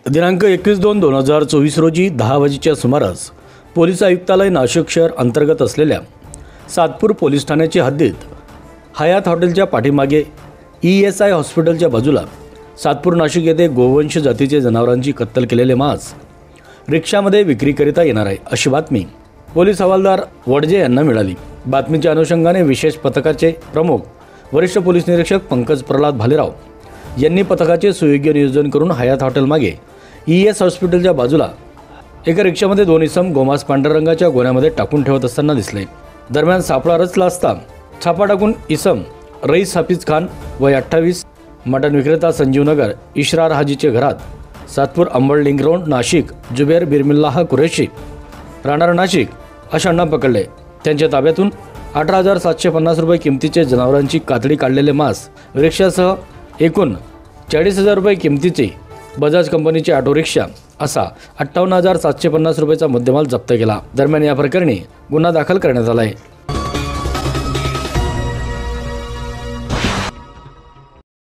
दिनांक 21/2/2024 रोजी 10 वाजेच्या सुमारास पोलीस आयुक्तालय नाशिक शहर अंतर्गत असलेल्या सातपूर पोलीस ठाण्याची हद्दीत हयात हॉटेलच्या पाठीमागे ESI हॉस्पिटलच्या बाजूला सातपूर नाशिक येथे गोवंश जातीचे जनावरांची कत्तल केलेले मांस रिक्षामध्ये विक्रीकरिता येणार आहे अशी बातमी पोलीस हवालदार वडजे यांना मिळाली। बातमीच्या अनुषंगाने विशेष पथकाचे प्रमुख वरिष्ठ पोलीस निरीक्षक पंकज प्रल्हाद भालेराव यांनी पथकाचे सुयोग्य नियोजन करून हयात हॉटेल मागे ES हॉस्पिटलच्या बाजूला एका रिक्षामध्ये 2 इसम गोमांस पांढऱ्या रंगाच्या गोण्यामध्ये टाकून ठेवत असताना दिसले। दरम्यान सापळा रचला असता छापा टाकून इसम रईस हाफिज खान वय 28 मटण विक्रेता संजीवनगर इशरार हाजीचे घरात सातपूर अंबड लिंक रोड नाशिक जुबेर बिरमिल्लाह कुरेशी राहणार नाशिक अशांना पकडले। त्यांच्या ताब्यातून 18,750 रुपये किमतीचे जनावरांची कातडी काढलेले मांस रिक्षासह एकूण 40,000 रुपये किमतीचे बजाज कंपनीची ऑटो रिक्षा असा 58,750 रुपयाचा मुद्देमाल जप्त केला। दरम्यान या प्रकरणी गुन्हा दाखल करण्यात आला आहे।